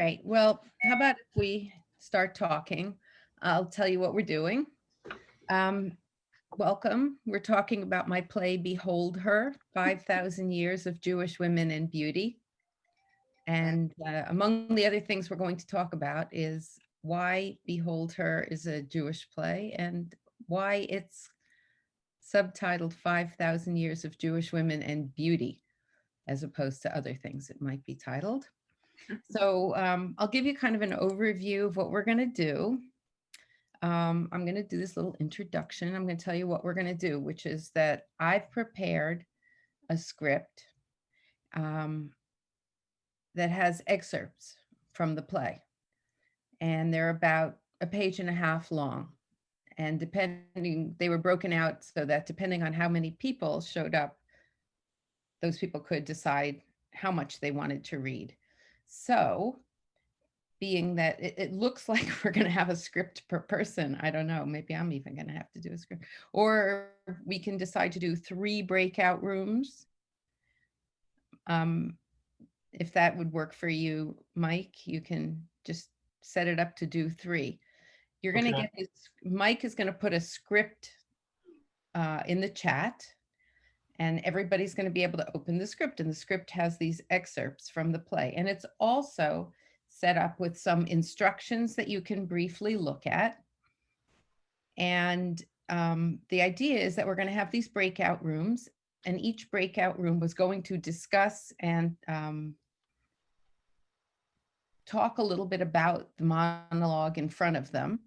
right. Well, how about if we start talking? I'll tell you what we're doing. Um, Welcome. We're talking about my play, Behold Her, 5,000 Years of Jewish Women in Beauty. And among the other things we're going to talk about is why Behold Her is a Jewish play and why it's subtitled 5,000 Years of Jewish Women and Beauty, as opposed to other things it might be titled. So I'll give you kind of an overview of what we're going to do. I'm going to do this little introduction. I'm going to tell you what we're going to do, which is that I've prepared a script that has excerpts from the play. And they're about a page and a half long. And they were broken out so that depending on how many people showed up, those people could decide how much they wanted to read. So being that it looks like we're going to have a script per person, I don't know, maybe I'm even going to have to do a script, or we can decide to do 3 breakout rooms. If that would work for you, Mike, you can just set it up to do 3. You're going to get this, Mike is going to put a script in the chat, and everybody's going to be able to open the script, and the script has these excerpts from the play. And it's also set up with some instructions that you can briefly look at. And the idea is that we're going to have these breakout rooms, and each breakout room was going to discuss and talk a little bit about the monologue in front of them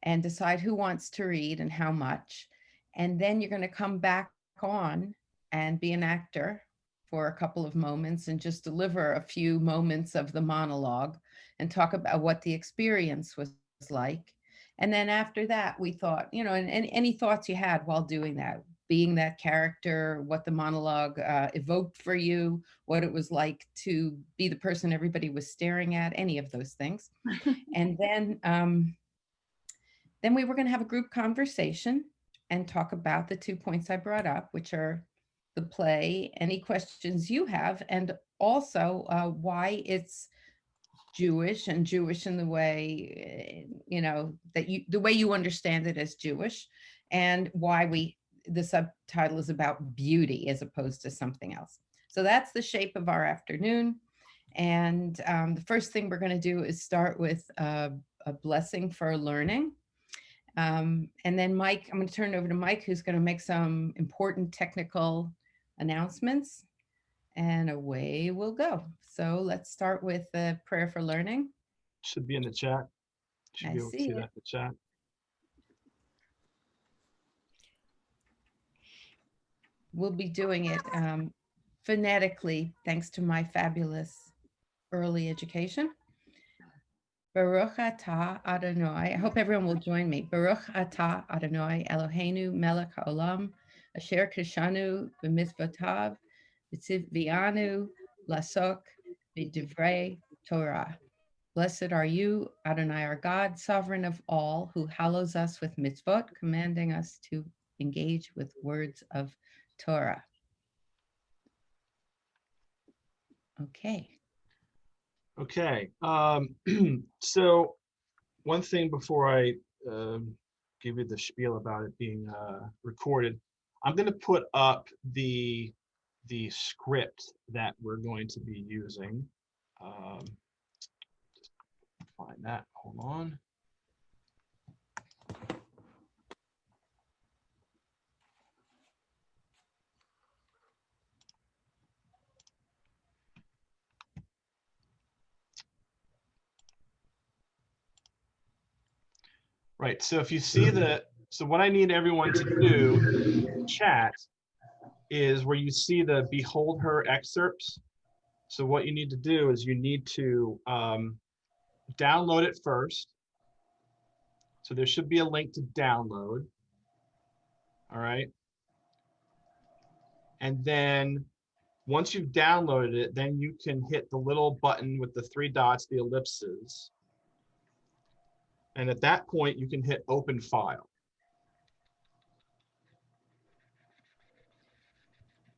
and decide who wants to read and how much. And then you're going to come back on and be an actor for a couple of moments and just deliver a few moments of the monologue and talk about what the experience was like. And then after that, we thought, you know, and any thoughts you had while doing that, being that character, what the monologue evoked for you, what it was like to be the person everybody was staring at, any of those things. And then we were going to have a group conversation and talk about the 2 points I brought up, which are the play, any questions you have, and also why it's Jewish and Jewish in the way, you know, that the way you understand it as Jewish, and why the subtitle is about beauty as opposed to something else. So that's the shape of our afternoon. And the first thing we're going to do is start with a blessing for learning. And then Mike, I'm going to turn it over to Mike, who's going to make some important technical announcements, and away we'll go. So let's start with the prayer for learning. Should be in the chat. Should I be able to see that in the chat. We'll be doing it phonetically, thanks to my fabulous early education. Baruch atah Adonai. I hope everyone will join me. Baruch atah Adonai Eloheinu melech haolam asher kishanu b'mitzvotav v'tzivvianu lasok b'divrei Torah. Blessed are you, Adonai our God, sovereign of all, who hallows us with mitzvot, commanding us to engage with words of Torah. Okay. Okay. So one thing before I give you the spiel about it being recorded, I'm going to put up the script that we're going to be using. Just find that. Hold on. Right, so if you see so what I need everyone to do in chat is where you see the Behold Her excerpts. So what you need to do is you need to download it first. So there should be a link to download. All right. And then once you've downloaded it, then you can hit the little button with the 3 dots, the ellipses. And at that point, you can hit open file.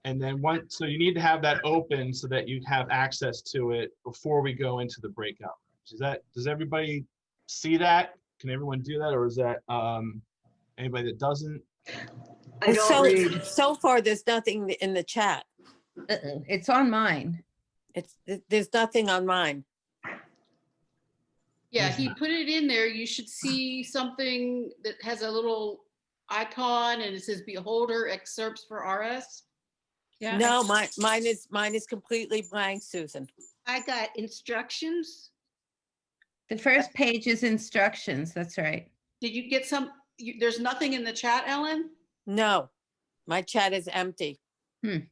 And then so you need to have that open so that you have access to it before we go into the breakout Does everybody see that? Can everyone do that, or is that anybody that doesn't? I don't So, read. so far, there's nothing in the chat. It's on mine. There's nothing on mine. Yeah, he put it in there. You should see something that has a little icon and it says beholder excerpts for RS. Yeah, No, mine is completely blank, Susan. I got instructions. The first page is instructions. That's right. Did you get there's nothing in the chat, Ellen? No, my chat is empty. Can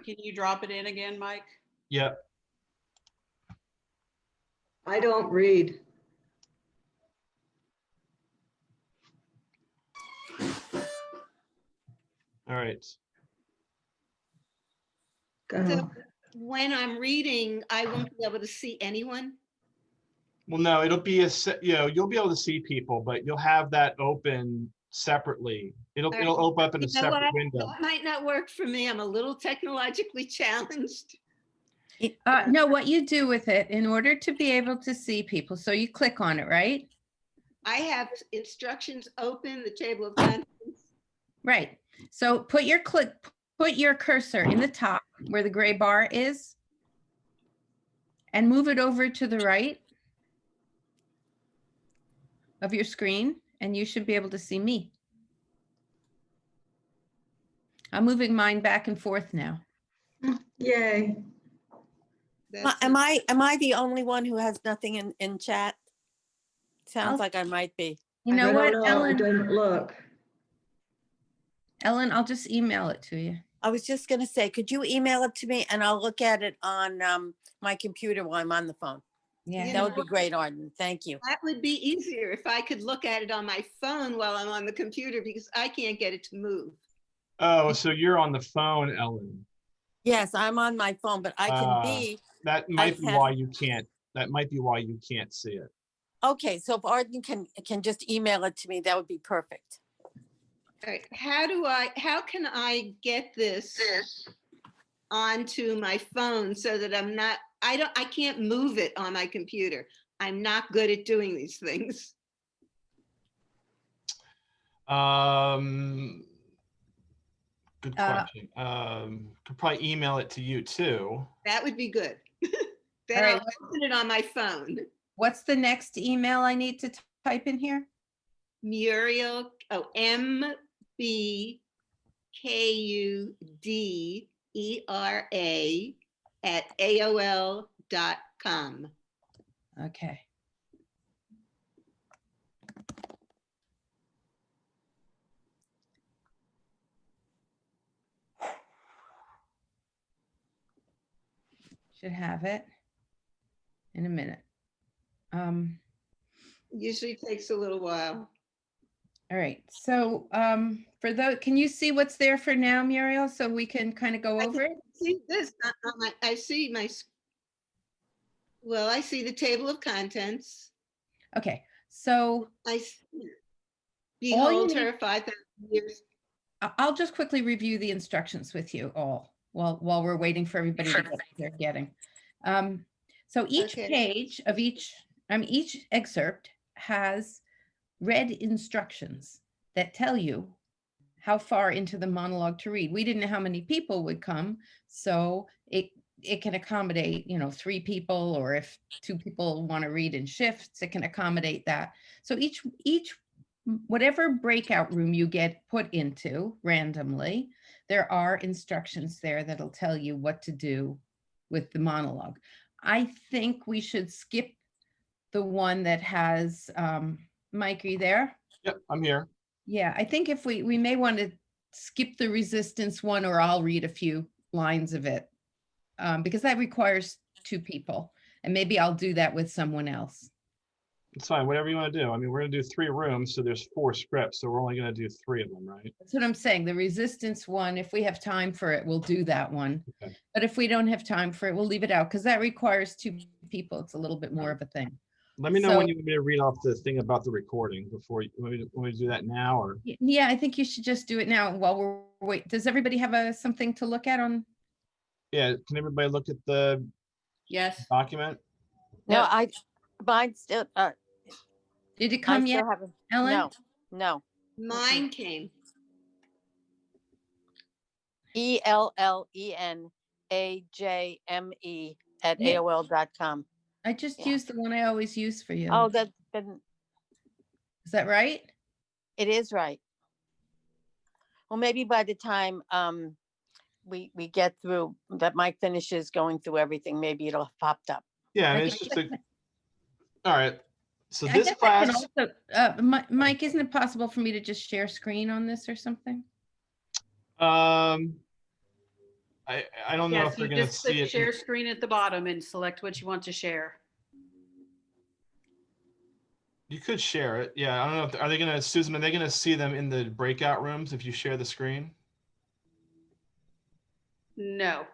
you drop it in again, Mike? Yep. I don't read. All right. Go. When I'm reading, I won't be able to see anyone. Well, no, it'll be you'll be able to see people, but you'll have that open separately. It'll open up in a You know what? separate window. That might not work for me. I'm a little technologically challenged. No, what you do with it in order to be able to see people, so you click on it, right? I have instructions open, the table of contents. Right. So put your cursor in the top where the gray bar is and move it over to the right of your screen, and you should be able to see me. I'm moving mine back and forth now. Yay. Am I the only one who has nothing in chat? Sounds like I might be. You know I what, don't know. It Ellen? doesn't look. Ellen, I'll just email it to you. I was just gonna say, could you email it to me and I'll look at it on my computer while I'm on the phone? Yeah. You That know would be great, Arden. Thank you. That would be easier if I could look at it on my phone while I'm on the computer because I can't get it to move. Oh, so you're on the phone, Ellen. Yes, I'm on my phone, but I can be. That might be can- why you can't. That might be why you can't see it. Okay, so if Arden can just email it to me, that would be perfect. All right, how can I get this onto my phone so that I can't move it on my computer. I'm not good at doing these things. Good question. Could probably email it to you too. That would be good. Then All right. I'll open it on my phone. What's the next email I need to type in here? Muriel, MBKUDERA@AOL.com. Okay. Should have it in a minute. Usually takes a little while. All right. So for those, can you see what's there for now, Muriel? So we can kind of go over it? See this, I see I see the table of contents. Okay. So I see- All you behold need- her 5,000 years. I'll just quickly review the instructions with you all while we're waiting for everybody to get what they're getting. So each Okay. page of each excerpt has read instructions that tell you how far into the monologue to read. We didn't know how many people would come, so it can accommodate, 3 people, or if 2 people want to read in shifts, it can accommodate that. So each whatever breakout room you get put into randomly, there are instructions there that'll tell you what to do with the monologue. I think we should skip the one that has, Mike, are you there? Yep, I'm here. Yeah, I think if we may want to skip the resistance one, or I'll read a few lines of it, because that requires 2 people, and maybe I'll do that with someone else. It's fine. Whatever you want to do. I mean, we're going to do 3 rooms, so there's 4 scripts, so we're only going to do 3 of them, right? That's what I'm saying. The resistance one, if we have time for it, we'll do that one. Okay. But if we don't have time for it, we'll leave it out, because that requires 2 people. It's a little bit more of a thing. Let me know when So- you want me to read off the thing about the recording before you want me to do that now, or Yeah, I think you should just do it now while we're wait. Does everybody have something to look at on? yeah, can everybody look at the Yes. document? No, Mine still, Did it I come yet, still haven't, Ellen? no. Mine came. ELLENAJME Yeah. @AOL.com. I just Yeah. used the one I always use for you. Oh, that's been, Is that right? it is right. Well, maybe by the time we get through, that Mike finishes going through everything, maybe it'll have popped up. Yeah, I I mean, it's guess just a, all right. So I this guess I can class, also, Mike, isn't it possible for me to just share screen on this or something? I don't know Yes, if they're you gonna just see click it. share screen at the bottom and select what you want to share. You could share it. Yeah, I don't know if, are they gonna, Susan, are they gonna see them in the breakout rooms if you share the screen? No,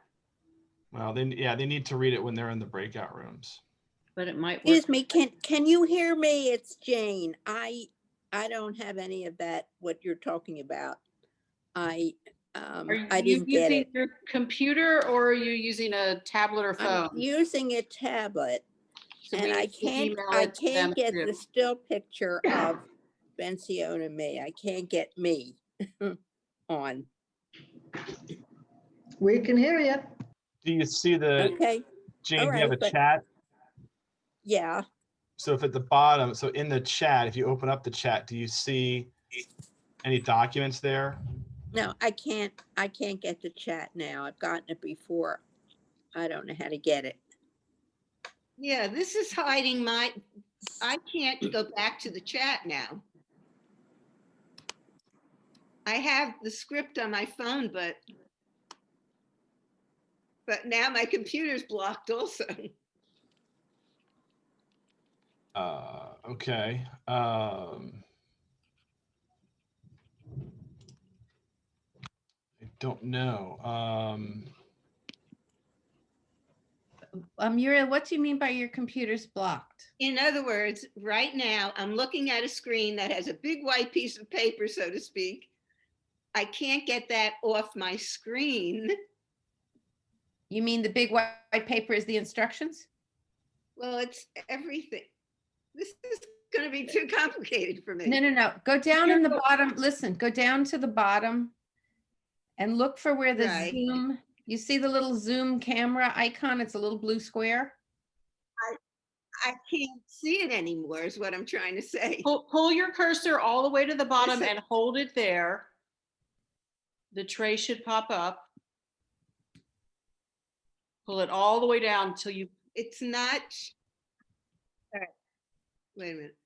Well, they need to read it when they're in the breakout rooms. but it might work. Excuse me, can you hear me? It's Jane. I don't have any of that, what you're talking about. I Are you didn't get using it. your computer or are you using a tablet or I'm phone? using a tablet So and we I need to email it to them can't get too. the still picture of Benciona me. I can't get me on. We can hear you. Do you see the, Okay, Jane, all do you have a right, but chat? yeah, So if at the bottom, so in the chat, if you open up the chat, do you see any documents there? no, I can't get the chat now. I've gotten it before. I don't know how to get it. Yeah, this is hiding my, I can't go back to the chat now. I have the script on my phone, but now my computer's blocked also. Okay. I don't know. Muriel, what do you mean by your computer's blocked? In other words, right now, I'm looking at a screen that has a big white piece of paper, so to speak. I can't get that off my screen. You mean the big white paper is the instructions? Well, it's everything. This is going to be too complicated for me. No. Go down in the bottom. Listen, go down to the bottom and look for where the Right. Zoom, you see the little Zoom camera icon? It's a little blue square. I can't see it anymore is what I'm trying to say. Pull your cursor all the way to the bottom Listen. and hold it there. The tray should pop up. Pull it all the way down until you. It's not. All right. Wait a minute.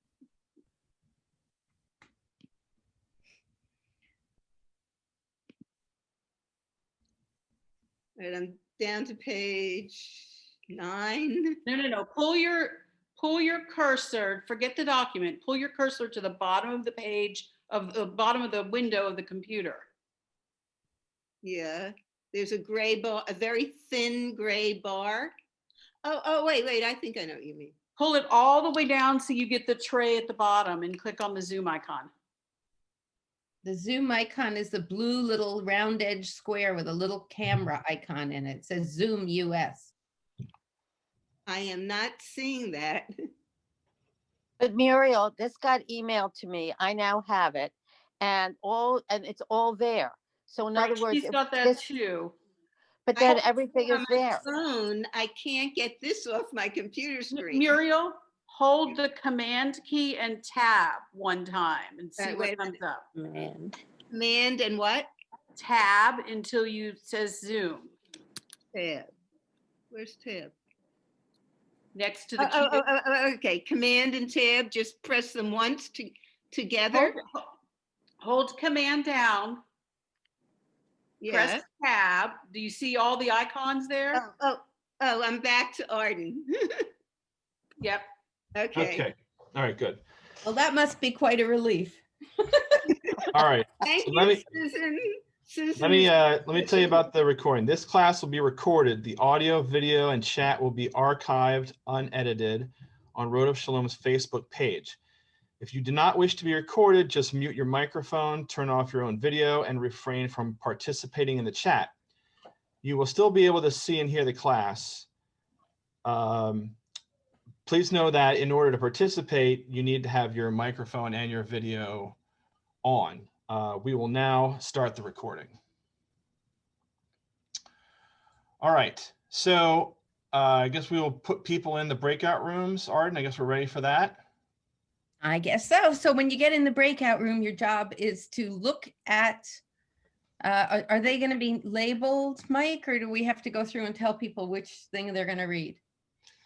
All right, I'm down to page 9. No. Pull your cursor. Forget the document. Pull your cursor to the bottom of the page of the bottom of the window of the computer. Yeah, there's a gray bar, a very thin gray bar. Oh, wait, I think I know what you mean. Pull it all the way down so you get the tray at the bottom and click on the Zoom icon. The Zoom icon is the blue little round edge square with a little camera icon in it. It says Zoom US. I am not seeing that. But Muriel, this got emailed to me. I now have it, and it's all there. So in other words, She's got that too. but then I- everything is On my there. phone, I can't get this off my computer screen. Muriel, hold the command key and tab one time and see Wait what a comes up. Man, Command and what? Tab until you says Zoom. Tab. Where's tab? Next to the key. Okay. Command and tab, just press them once together. Hold command down. Yeah. Press tab. Do you see all the icons there? Oh, I'm back to Arden. Yep. Okay. All right, good. Well, that must be quite a relief. All right. Thank So you, Susan. Susan. let me tell you about the recording. This class will be recorded. The audio, video, and chat will be archived, unedited on Road of Shalom's Facebook page. If you do not wish to be recorded, just mute your microphone, turn off your own video, and refrain from participating in the chat. You will still be able to see and hear the class. please know that in order to participate, you need to have your microphone and your video on. We will now start the recording. All right, so I guess we will put people in the breakout rooms. Arden, I guess we're ready for that. I guess so. So when you get in the breakout room, your job is to look at, are they going to be labeled, Mike, or do we have to go through and tell people which thing they're going to read?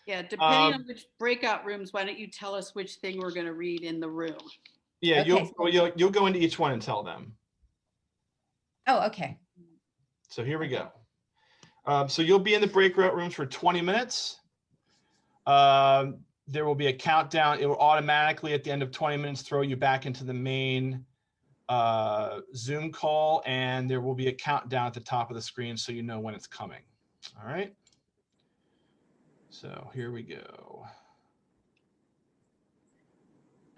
Yeah, depending on which breakout rooms, why don't you tell us which thing we're going to read in the room? Yeah, Okay. you'll go into each one and tell them. Oh, okay. So here we go. So you'll be in the breakout rooms for 20 minutes. There will be a countdown. It will automatically at the end of 20 minutes throw you back into the main Zoom call, and there will be a countdown at the top of the screen so you know when it's coming. All right. So here we go.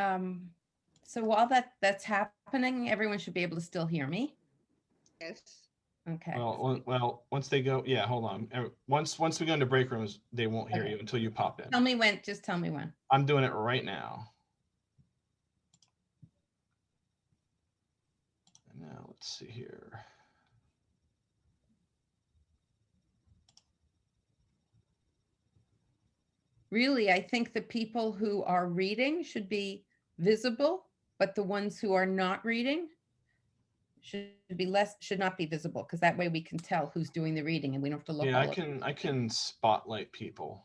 So while that's happening, everyone should be able to still hear me. Yes. Okay. Well, once they go, yeah, hold on. Once we go into break rooms, they won't hear Okay. you until you pop in. Tell me when, just tell me when. I'm doing it right now. And now let's see here. Really, I think the people who are reading should be visible, but the ones who are not reading should not be visible, because that way we can tell who's doing the reading and we don't have to look. Yeah, I can spotlight people.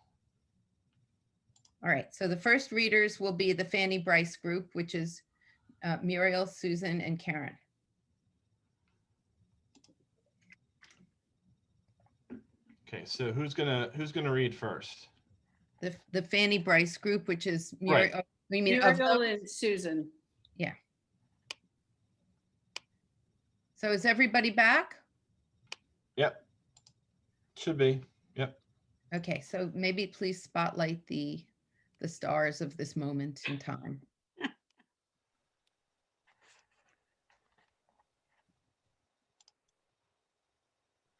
All right, so the first readers will be the Fanny Bryce group, which is Muriel, Susan, and Karen. Okay, so who's gonna read first? The Fanny Bryce group, which is Right. Muriel. We mean of Muriel those- and Susan. Yeah. So is everybody back? Yep. Should be. Yep. Okay, so maybe please spotlight the stars of this moment in time.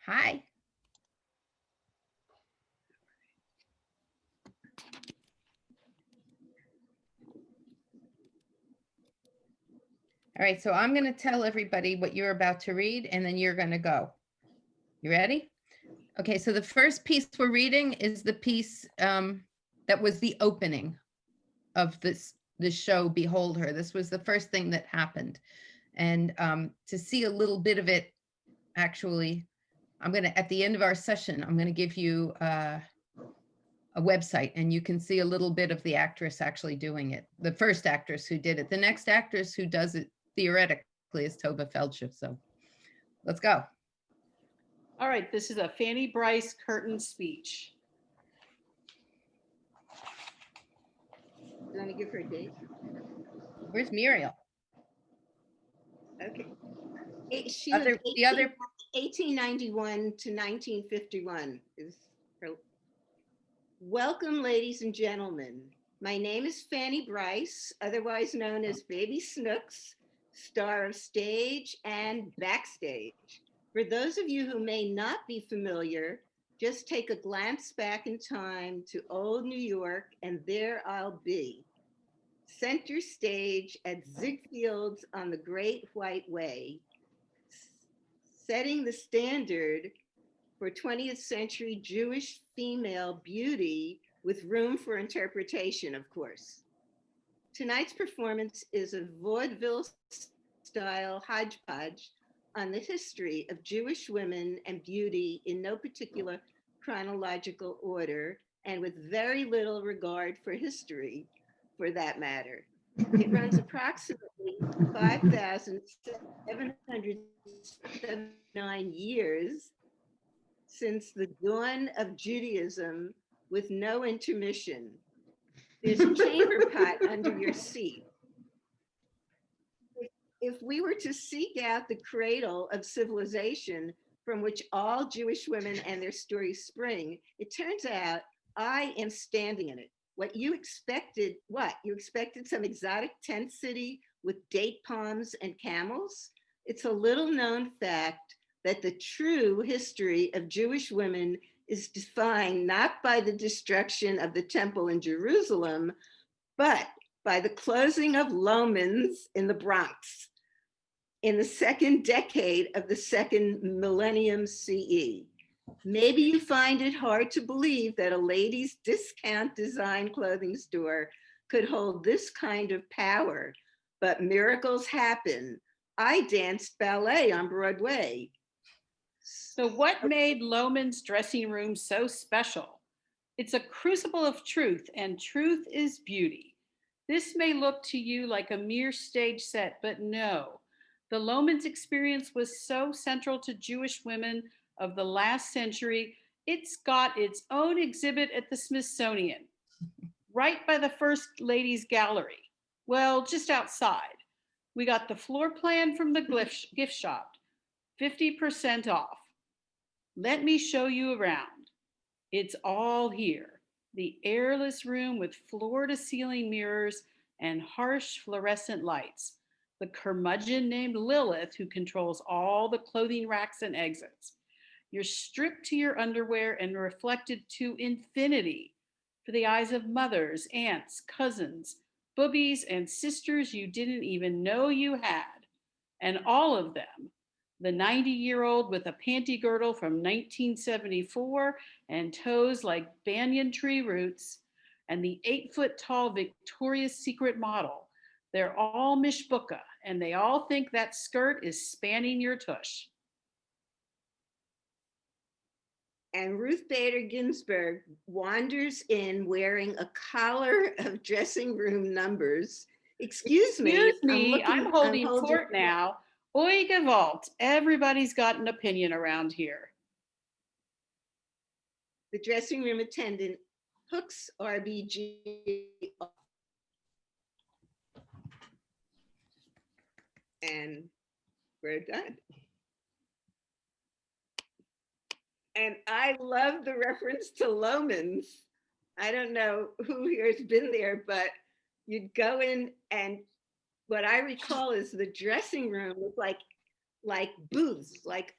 Hi. All right, so I'm going to tell everybody what you're about to read, and then you're going to go. You ready? Okay, so the first piece we're reading is the piece that was the opening of this show, Behold Her. This was the first thing that happened. And to see a little bit of it, actually, at the end of our session, I'm going to give you a website, and you can see a little bit of the actress actually doing it. The first actress who did it. The next actress who does it theoretically is Tova Feldschuh. So let's go. All right, this is a Fanny Bryce curtain speech. Let me give her a date. Where's Muriel? Okay. She The other 1891 to 1951 is her. Welcome, ladies and gentlemen. My name is Fanny Bryce, otherwise known as Baby Snooks, star of stage and backstage. For those of you who may not be familiar, just take a glance back in time to old New York, and there I'll be. Center stage at Ziegfeld's on the Great White Way, setting the standard for 20th century Jewish female beauty with room for interpretation, of course. Tonight's performance is a vaudeville style hodgepodge on the history of Jewish women and beauty in no particular chronological order, and with very little regard for history, for that matter. It runs approximately 5,779 years since the dawn of Judaism, with no intermission. There's a chamber pot under your seat. If we were to seek out the cradle of civilization from which all Jewish women and their stories spring, it turns out I am standing in it. What you expected, what? You expected some exotic tent city with date palms and camels? It's a little known fact that the true history of Jewish women is defined not by the destruction of the temple in Jerusalem, but by the closing of Lomans in the Bronx in the second decade of the second millennium CE. Maybe you find it hard to believe that a ladies' discount design clothing store could hold this kind of power, but miracles happen. I danced ballet on Broadway. So what made Lohman's dressing room so special? It's a crucible of truth, and truth is beauty. This may look to you like a mere stage set, but no. The Lohman's experience was so central to Jewish women of the last century, it's got its own exhibit at the Smithsonian, right by the First Ladies Gallery. Well, just outside. We got the floor plan from the gift shop, 50% off. Let me show you around. It's all here. The airless room with floor to ceiling mirrors and harsh fluorescent lights. The curmudgeon named Lilith who controls all the clothing racks and exits. You're stripped to your underwear and reflected to infinity for the eyes of mothers, aunts, cousins, boobies, and sisters you didn't even know you had. And all of them, the 90-year-old with a panty girdle from 1974 and toes like banyan tree roots, and the 8-foot-tall Victoria's Secret model. They're all mishbucha, and they all think that skirt is spanning your tush. And Ruth Bader Ginsburg wanders in wearing a collar of dressing room numbers. Excuse me, I'm holding court now. Oi gewalt, everybody's got an opinion around here. The dressing room attendant hooks RBG off. And we're done. And I love the reference to Lomans. I don't know who here has been there, but you'd go in and what I recall is the dressing room was like booths, like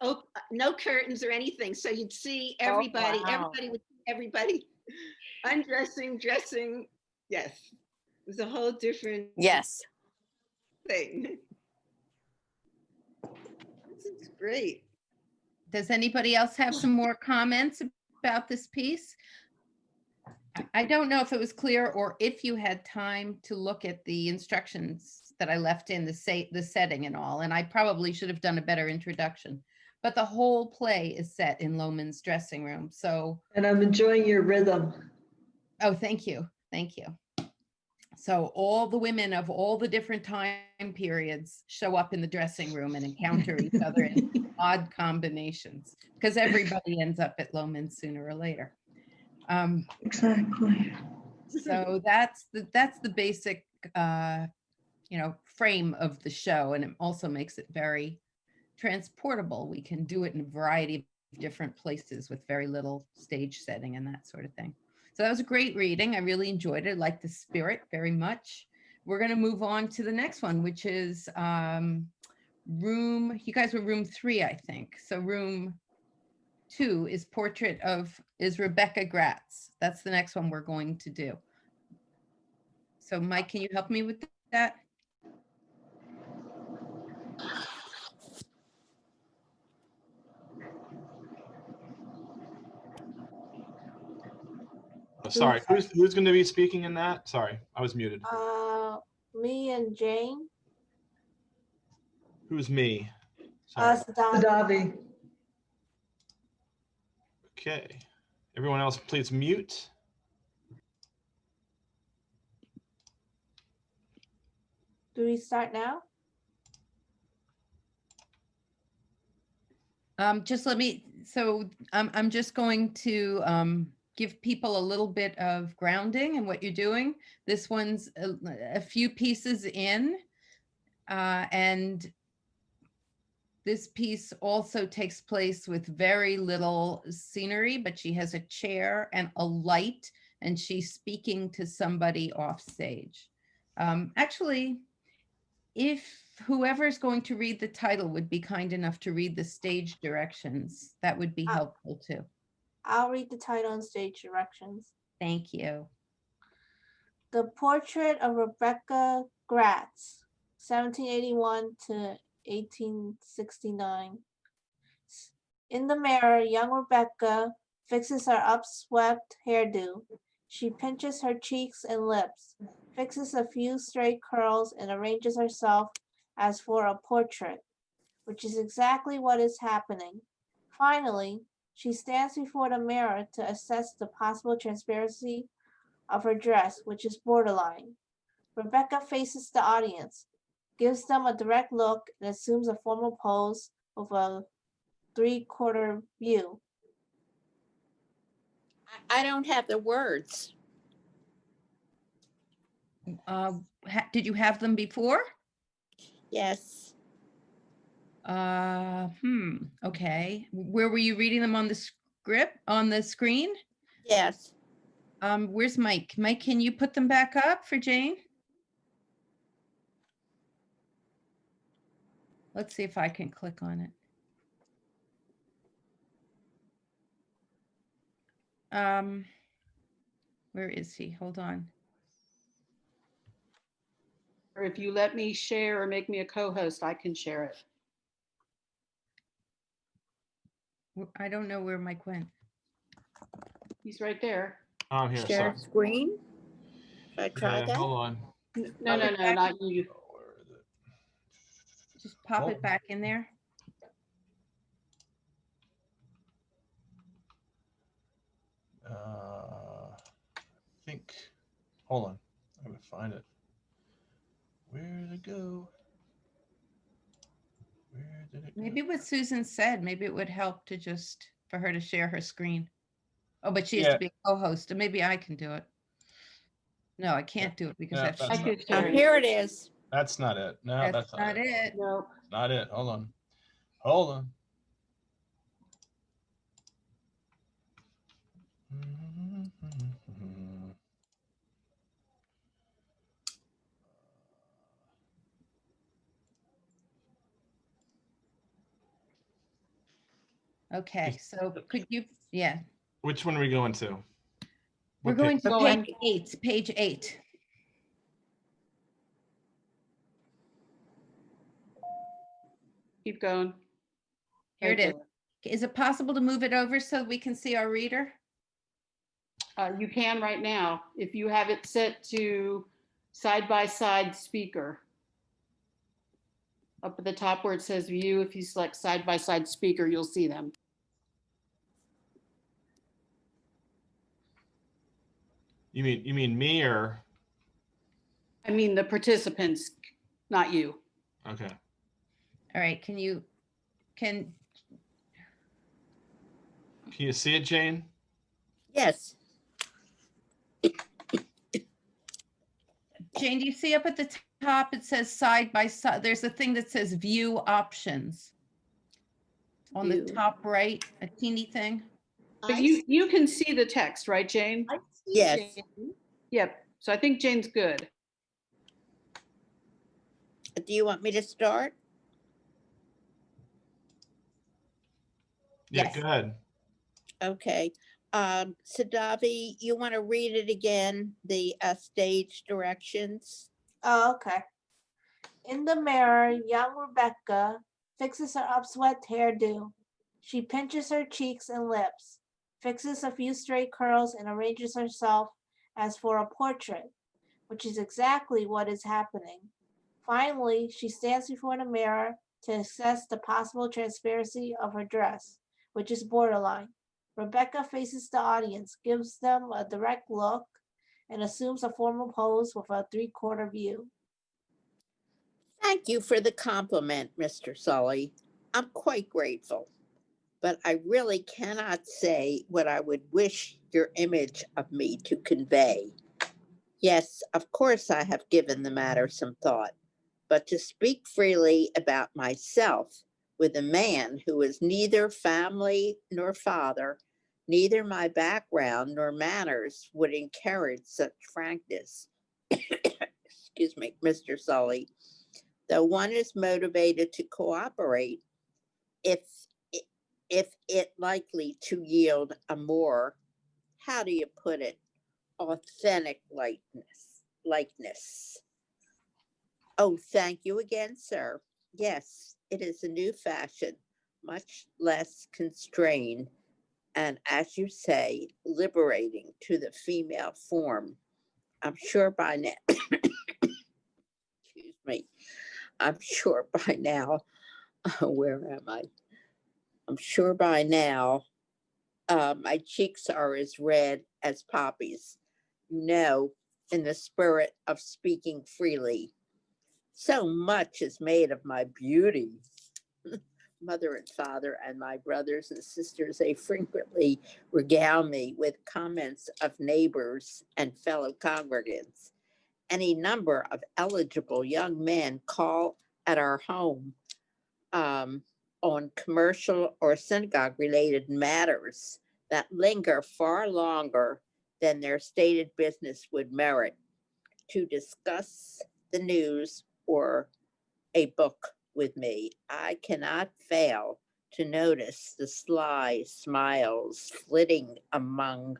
no curtains or anything. So you'd see everybody, everybody would see everybody undressing, dressing. Yes, it was a whole different thing. This is great. Does anybody else have some more comments about this piece? I don't know if it was clear or if you had time to look at the instructions that I left in the setting and all, and I probably should have done a better introduction. But the whole play is set in Lohman's dressing room. So, and I'm enjoying your rhythm. Oh, thank you. Thank you. So all the women of all the different time periods show up in the dressing room and encounter each other in odd combinations because everybody ends up at Lohman's sooner or later. Exactly. So that's the basic, frame of the show, and it also makes it very transportable. We can do it in a variety of different places with very little stage setting and that sort of thing. So that was a great reading. I really enjoyed it. I liked the spirit very much. We're going to move on to the next one, which is you guys were room 3, I think. So room 2 is Rebecca Gratz. That's the next one we're going to do. So Mike, can you help me with that? Oh, sorry, who's going to be speaking in that? Sorry, I was muted. Me and Jane. Who's me? Sorry. Sadavi. Okay. Everyone else, please mute. Do we start now? Just let me, so I'm just going to give people a little bit of grounding in what you're doing. This one's a few pieces in, and this piece also takes place with very little scenery, but she has a chair and a light, and she's speaking to somebody off stage. Actually, if whoever's going to read the title would be kind enough to read the stage directions, that would be helpful too. I'll read the title and stage directions. Thank you. The Portrait of Rebecca Gratz, 1781 to 1869. In the mirror, young Rebecca fixes her upswept hairdo. She pinches her cheeks and lips, fixes a few straight curls, and arranges herself as for a portrait, which is exactly what is happening. Finally, she stands before the mirror to assess the possible transparency of her dress, which is borderline. Rebecca faces the audience, gives them a direct look, and assumes a formal pose with a three-quarter view. I don't have the words. Did you have them before? Yes. Okay. Where were you reading them on the script, on the screen? Yes. Where's Mike? Mike, can you put them back up for Jane? Let's see if I can click on it. Where is he? Hold on. Or if you let me share or make me a co-host, I can share it. I don't know where Mike went. He's right there. Oh, here, Share sorry. screen. Should I try Yeah, that? hold on. No, not you. Where is it? Just pop Oh. it back in there. I think, hold on, I'm gonna find it. Where did it go? Where did it go? Maybe what Susan said, maybe it would help to just, for her to share her screen. Oh, but she has Yeah. to be a co-host, and maybe I can do it. No, I can't do it because No, that's. that's I not, could share it. Here it is. that's not it. No, That's not it. No, Not it. Hold on. Hold on. Okay, so could you, yeah, Which one are we going to? we're What going page? to Go page on. 8, page 8. keep going. Here it Right is. Is it possible to move it over so we can see our reader? there. You can right now, if you have it set to side-by-side speaker. Up at the top where it says view, if you select side-by-side speaker, you'll see them. You mean me or? I mean, the participants, not you. Okay. All right, can Can you see it, Jane? Yes. Jane, do you see up at the top, it says side by side, there's a thing that says view options. On the View. top right, a teeny thing. But you can see the text, right, Jane? Yes. Yep. So I think Jane's good. Do you want me to start? Yeah, Yes. go ahead. Okay. Sadavi, you want to read it again, the stage directions? Oh, okay. In the mirror, young Rebecca fixes her upswept hairdo. She pinches her cheeks and lips, fixes a few straight curls, and arranges herself as for a portrait, which is exactly what is happening. Finally, she stands before the mirror to assess the possible transparency of her dress, which is borderline. Rebecca faces the audience, gives them a direct look, and assumes a formal pose with a three-quarter view. Thank you for the compliment, Mr. Sully. I'm quite grateful, but I really cannot say what I would wish your image of me to convey. Yes, of course, I have given the matter some thought, but to speak freely about myself with a man who is neither family nor father, neither my background nor manners would encourage such frankness. Excuse me, Mr. Sully. Though one is motivated to cooperate, if if it likely to yield a more, how do you put it, authentic likeness. Oh, thank you again, sir. Yes, it is a new fashion, much less constrained, and as you say, liberating to the female form. I'm sure by now, excuse me, I'm sure by now, where am I? I'm sure by now, my cheeks are as red as poppies, in the spirit of speaking freely. So much is made of my beauty. Mother and father and my brothers and sisters, they frequently regale me with comments of neighbors and fellow congregants. Any number of eligible young men call at our home on commercial or synagogue related matters that linger far longer than their stated business would merit to discuss the news or a book with me. I cannot fail to notice the sly smiles flitting among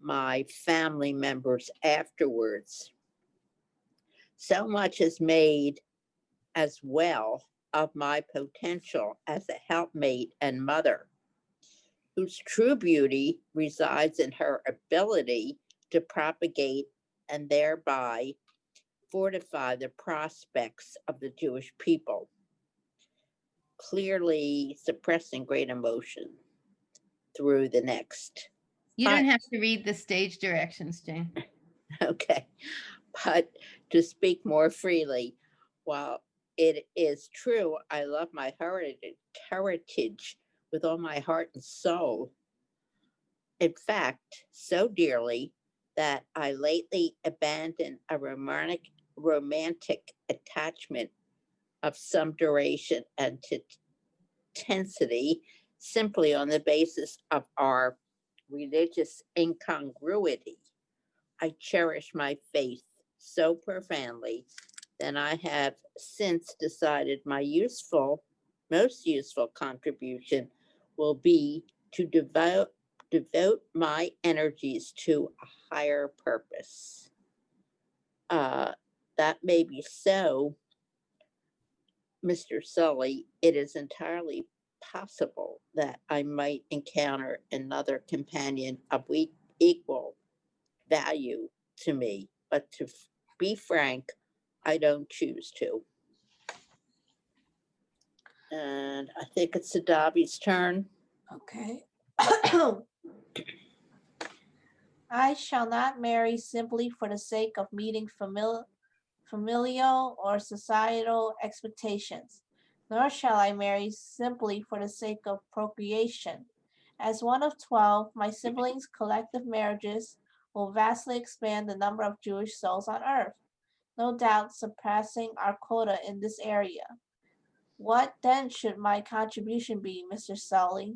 my family members afterwards. So much is made as well of my potential as a helpmate and mother, whose true beauty resides in her ability to propagate and thereby fortify the prospects of the Jewish people, clearly suppressing great emotion through the next. You don't have to read the stage directions, Jane. Okay, but to speak more freely, while it is true, I love my heritage with all my heart and soul. In fact, so dearly that I lately abandoned a romantic attachment of some duration and intensity simply on the basis of our religious incongruity. I cherish my faith so profoundly that I have since decided my most useful contribution will be to devote my energies to a higher purpose. That may be so, Mr. Sully. It is entirely possible that I might encounter another companion of equal value to me, but to be frank, I don't choose to. And I think it's Sadabi's turn. Okay. I shall not marry simply for the sake of meeting familial or societal expectations, nor shall I marry simply for the sake of procreation. As one of 12, my siblings' collective marriages will vastly expand the number of Jewish souls on earth, no doubt surpassing our quota in this area. What then should my contribution be, Mr. Sully?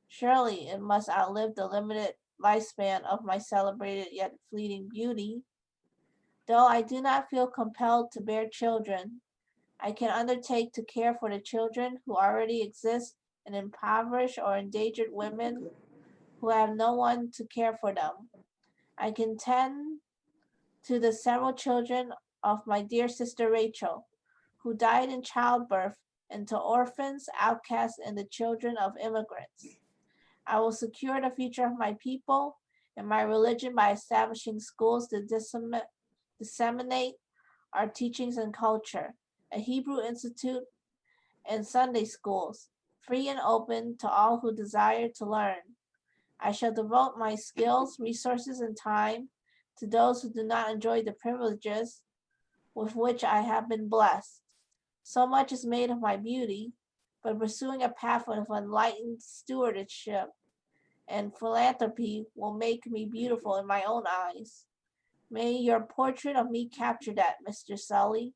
Surely it must outlive the limited lifespan of my celebrated yet fleeting beauty. Though I do not feel compelled to bear children, I can undertake to care for the children who already exist in impoverished or endangered women who have no one to care for them. I can tend to the several children of my dear sister Rachel, who died in childbirth, and to orphans, outcasts, and the children of immigrants. I will secure the future of my people and my religion by establishing schools to disseminate our teachings and culture, a Hebrew institute, and Sunday schools, free and open to all who desire to learn. I shall devote my skills, resources, and time to those who do not enjoy the privileges with which I have been blessed. So much is made of my beauty, but pursuing a path of enlightened stewardship and philanthropy will make me beautiful in my own eyes. May your portrait of me capture that, Mr. Sully.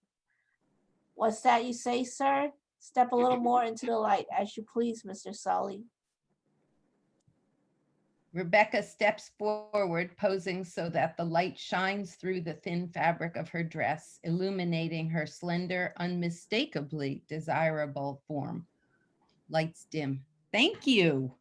What's that you say, sir? Step a little more into the light, as you please, Mr. Sully. Rebecca steps forward, posing so that the light shines through the thin fabric of her dress, illuminating her slender, unmistakably desirable form. Lights dim. Thank you.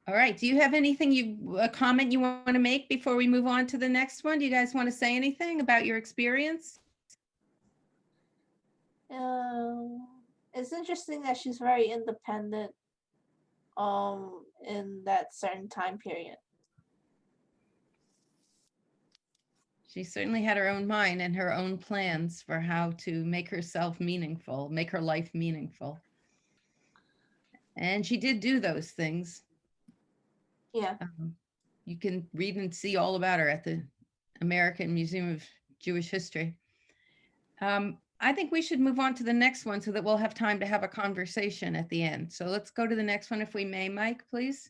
All right, do you have anything a comment you want to make before we move on to the next one? Do you guys want to say anything about your experience? It's interesting that she's very independent in that certain time period. She certainly had her own mind and her own plans for how to make herself meaningful, make her life meaningful. And she did do those things. Yeah. You can read and see all about her at the American Museum of Jewish History. I think we should move on to the next one so that we'll have time to have a conversation at the end. So let's go to the next one if we may, Mike, please.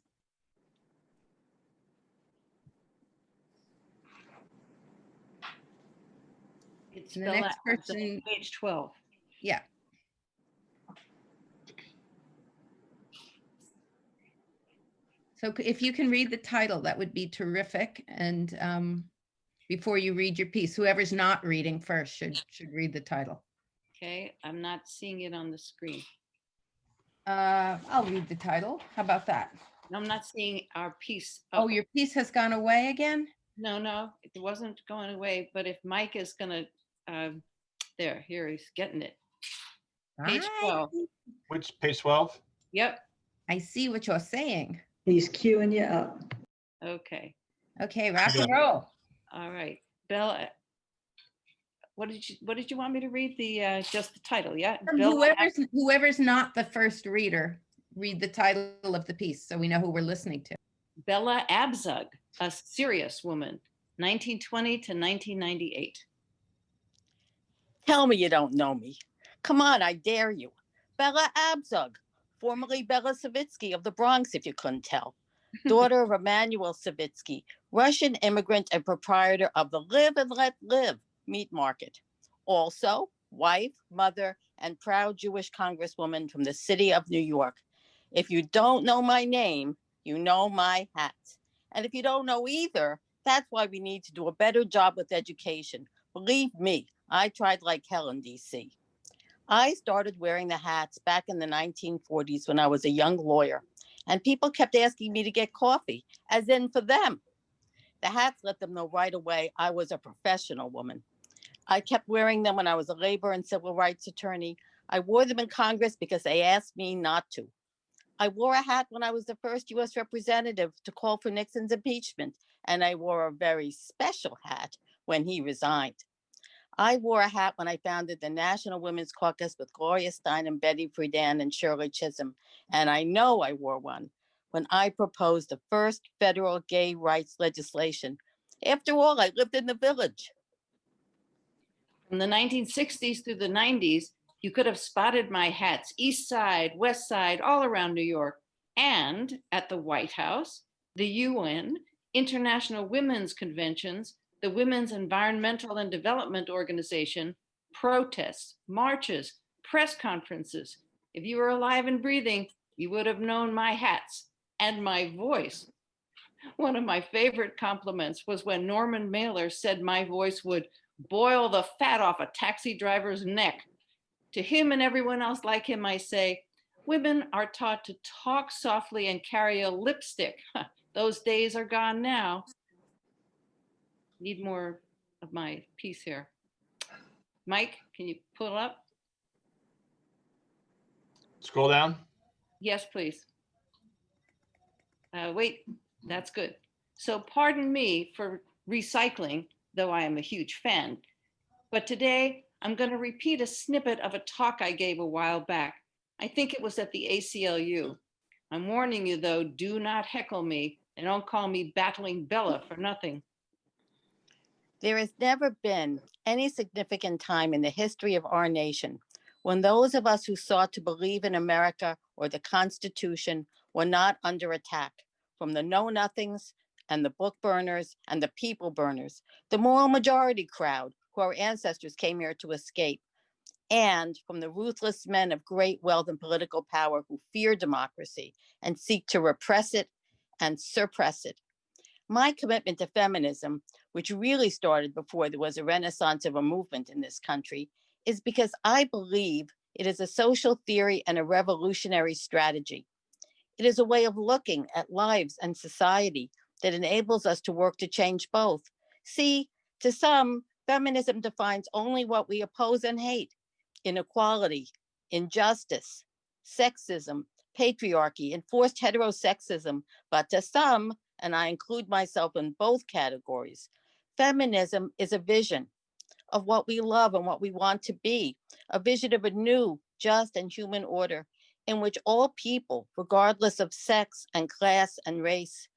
It's And the Bella next Abzug, person, page 12. yeah. So if you can read the title, that would be terrific. And before you read your piece, whoever's not reading first should read the title. Okay, I'm not seeing it on the screen. I'll read the title. How about that? I'm not seeing our piece. Oh, your piece has gone away again? No, it wasn't going away. But if Mike is gonna, here he's getting it. Page 12. Which page 12? Yep. I see what you're saying. He's queuing you up. Okay. Okay, rock and roll. All right, Bella. What did you want me to read? The just the title, yeah. Whoever's not the first reader, read the title of the piece so we know who we're listening to. Bella Abzug, a serious woman, 1920 to 1998. Tell me you don't know me. Come on, I dare you. Bella Abzug, formerly Bella Savitsky of the Bronx, if you couldn't tell. Daughter of Emanuel Savitsky, Russian immigrant and proprietor of the Live and Let Live meat market. Also, wife, mother, and proud Jewish congresswoman from the city of New York. If you don't know my name, you know my hat. And if you don't know either, that's why we need to do a better job with education. Believe me, I tried like hell in DC. I started wearing the hats back in the 1940s when I was a young lawyer, and people kept asking me to get coffee, as in for them. The hats let them know right away I was a professional woman. I kept wearing them when I was a labor and civil rights attorney. I wore them in Congress because they asked me not to. I wore a hat when I was the first U.S. representative to call for Nixon's impeachment, and I wore a very special hat when he resigned. I wore a hat when I founded the National Women's Caucus with Gloria Steinem and Betty Friedan and Shirley Chisholm, and I know I wore one when I proposed the first federal gay rights legislation. After all, I lived in the village. From the 1960s through the 90s, you could have spotted my hats east side, west side, all around New York, and at the White House, the UN, International Women's Conventions, the Women's Environmental and Development Organization, protests, marches, press conferences. If you were alive and breathing, you would have known my hats and my voice. One of my favorite compliments was when Norman Mailer said my voice would boil the fat off a taxi driver's neck. To him and everyone else like him, I say, women are taught to talk softly and carry a lipstick. Those days are gone now. Need more of my piece here. Mike, can you pull up? Scroll down. Yes, please. Wait, that's good. So pardon me for recycling, though I am a huge fan. But today I'm going to repeat a snippet of a talk I gave a while back. I think it was at the ACLU. I'm warning you though, do not heckle me and don't call me Battling Bella for nothing. There has never been any significant time in the history of our nation when those of us who sought to believe in America or the Constitution were not under attack from the know-nothings and the book burners and the people burners, the moral majority crowd who our ancestors came here to escape, and from the ruthless men of great wealth and political power who fear democracy and seek to repress it and suppress it. My commitment to feminism, which really started before there was a renaissance of a movement in this country, is because I believe it is a social theory and a revolutionary strategy. It is a way of looking at lives and society that enables us to work to change both. See, to some, feminism defines only what we oppose and hate: inequality, injustice, sexism, patriarchy, enforced heterosexism. But to some, and I include myself in both categories, feminism is a vision of what we love and what we want to be, a vision of a new, just, and human order in which all people, regardless of sex and class and race,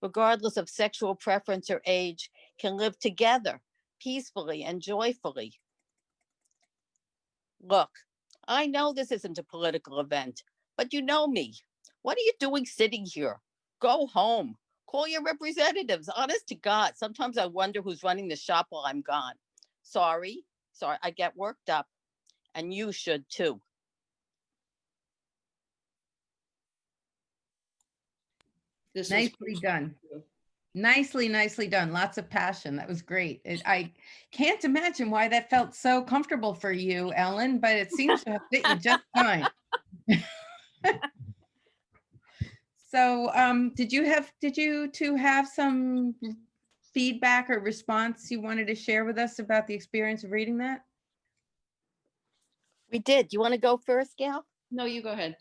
regardless of sexual preference or age, can live together peacefully and joyfully. Look, I know this isn't a political event, but you know me. What are you doing sitting here? Go home. Call your representatives. Honest to God, sometimes I wonder who's running the shop while I'm gone. Sorry, I get worked up, and you should too. This is Nicely done. Nicely done. Lots of passion. That was great. I can't imagine why that felt so comfortable for you, Ellen, but it seems to have fit you just fine. So did you two have some feedback or response you wanted to share with us about the experience of reading that? We did. You want to go first, Gail? No, you go ahead.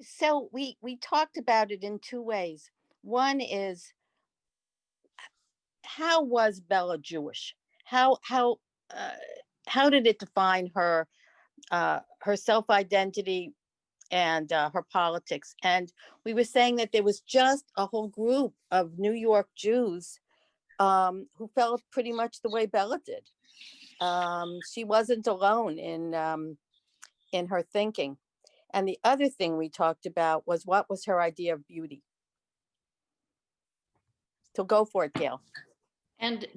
So we talked about it in two ways. One is, how was Bella Jewish? How did it define her self-identity and her politics? And we were saying that there was just a whole group of New York Jews who felt pretty much the way Bella did. She wasn't alone in her thinking. And the other thing we talked about was, what was her idea of beauty? So go for it, Gail. And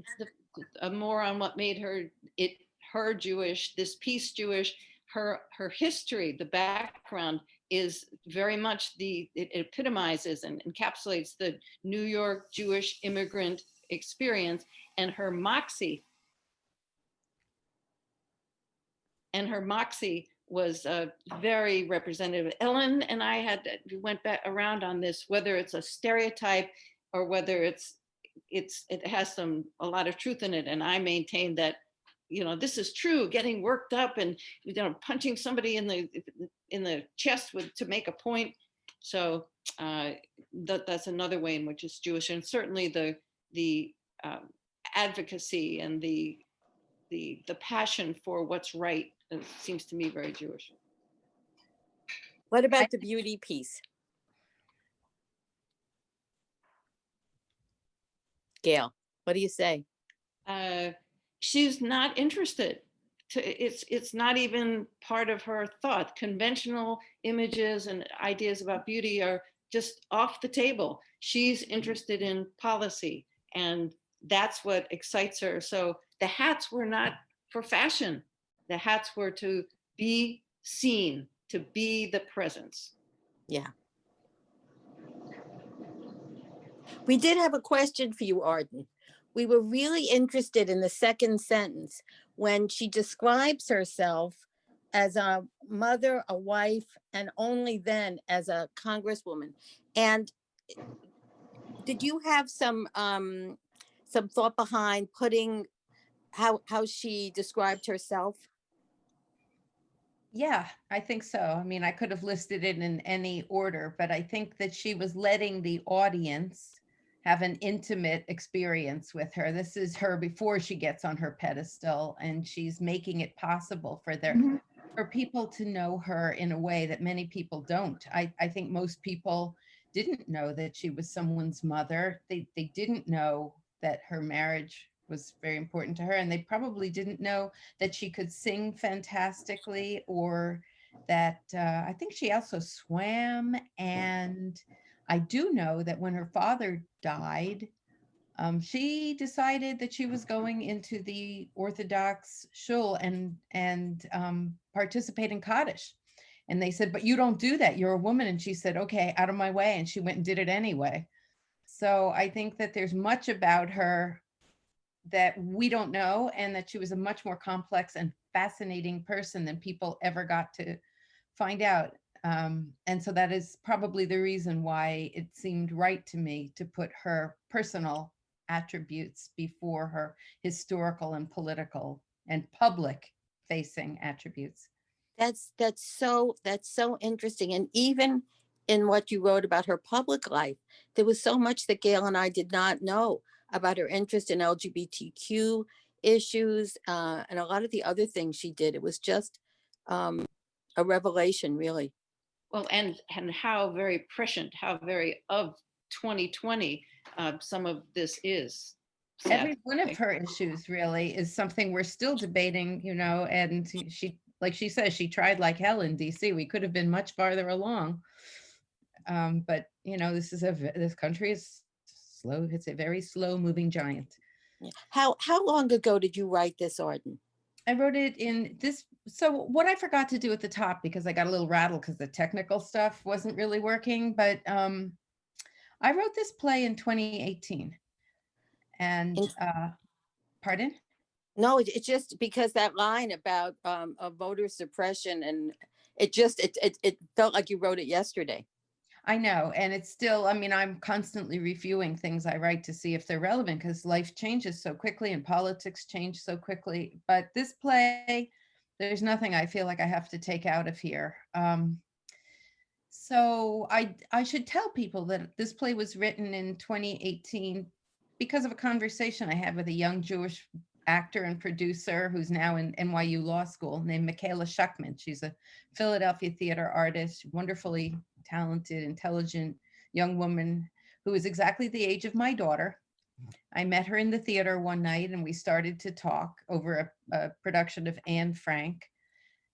more on what made her Jewish, this piece Jewish. Her history, the background is very much it epitomizes and encapsulates the New York Jewish immigrant experience, and her moxie. And her moxie was very representative. Ellen and I went back around on this, whether it's a stereotype or whether it has a lot of truth in it. And I maintain that, this is true, getting worked up and, punching somebody in the chest to make a point. So that's another way in which it's Jewish. And certainly the advocacy and the passion for what's right seems to me very Jewish. What about the beauty piece? Gail, what do you say? She's not interested. It's not even part of her thought. Conventional images and ideas about beauty are just off the table. She's interested in policy, and that's what excites her. So the hats were not for fashion. The hats were to be seen, to be the presence. Yeah. We did have a question for you, Arden. We were really interested in the second sentence when she describes herself as a mother, a wife, and only then as a congresswoman. And did you have some thought behind putting how she described herself? Yeah, I think so. I mean, I could have listed it in any order, but I think that she was letting the audience have an intimate experience with her. This is her before she gets on her pedestal, and she's making it possible for for people to know her in a way that many people don't. I think most people didn't know that she was someone's mother. They didn't know that her marriage was very important to her, and they probably didn't know that she could sing fantastically, or that I think she also swam. And I do know that when her father died, she decided that she was going into the Orthodox shul and participate in Kaddish. And they said, "But you don't do that. You're a woman." And she said, "Okay, out of my way." And she went and did it anyway. So I think that there's much about her that we don't know, and that she was a much more complex and fascinating person than people ever got to find out. And so that is probably the reason why it seemed right to me to put her personal attributes before her historical and political and public facing attributes. That's so interesting. And even in what you wrote about her public life, there was so much that Gail and I did not know about her interest in LGBTQ issues, and a lot of the other things she did. It was just a revelation, really. Well, and how very prescient, how very of 2020 some of this is. Every one of sadly. her issues really is something we're still debating, and she, like she says, she tried like hell in DC. We could have been much farther along. But this country is slow. It's a very slow moving giant. Yeah. How long ago did you write this, Arden? I wrote it in this. So what I forgot to do at the top, because I got a little rattled because the technical stuff wasn't really working, but I wrote this play in 2018. And pardon? No, it's just because that line about voter suppression, and it felt like you wrote it yesterday. I know. And it's still, I'm constantly reviewing things I write to see if they're relevant, because life changes so quickly and politics change so quickly. But this play, there's nothing I feel like I have to take out of here. So I should tell people that this play was written in 2018 because of a conversation I had with a young Jewish actor and producer who's now in NYU Law School, named Michaela Shuckman. She's a Philadelphia theater artist, wonderfully talented, intelligent young woman who is exactly the age of my daughter. I met her in the theater one night and we started to talk over a production of Anne Frank,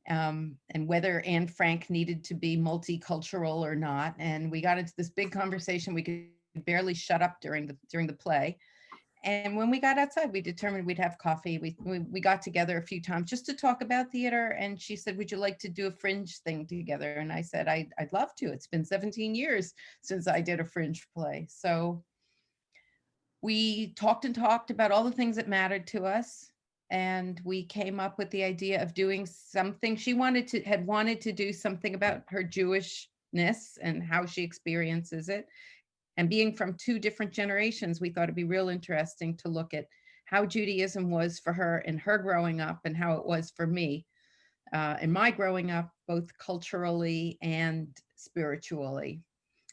and whether Anne Frank needed to be multicultural or not. And we got into this big conversation. We could barely shut up during the play. And when we got outside, we determined we'd have coffee. We got together a few times just to talk about theater. And she said, "Would you like to do a Fringe thing together?" And I said, I'd love to. It's been 17 years since I did a Fringe play. So we talked and talked about all the things that mattered to us. And we came up with the idea of doing something. She had wanted to do something about her Jewishness and how she experiences it. And being from two different generations, we thought it'd be real interesting to look at how Judaism was for her in her growing up and how it was for me in my growing up, both culturally and spiritually.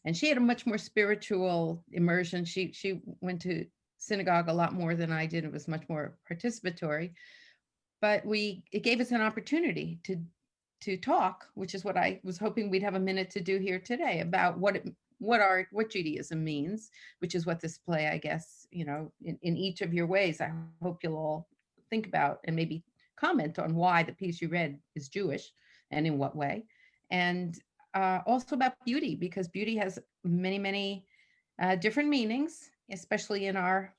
And she had a much more spiritual immersion. She went to synagogue a lot more than I did. It was much more participatory, but it gave us an opportunity to talk, which is what I was hoping we'd have a minute to do here today, about what Judaism means, which is what this play, I guess, in each of your ways, I hope you'll all think about and maybe comment on why the piece you read is Jewish and in what way. And also about beauty, because beauty has many, many different meanings, especially in our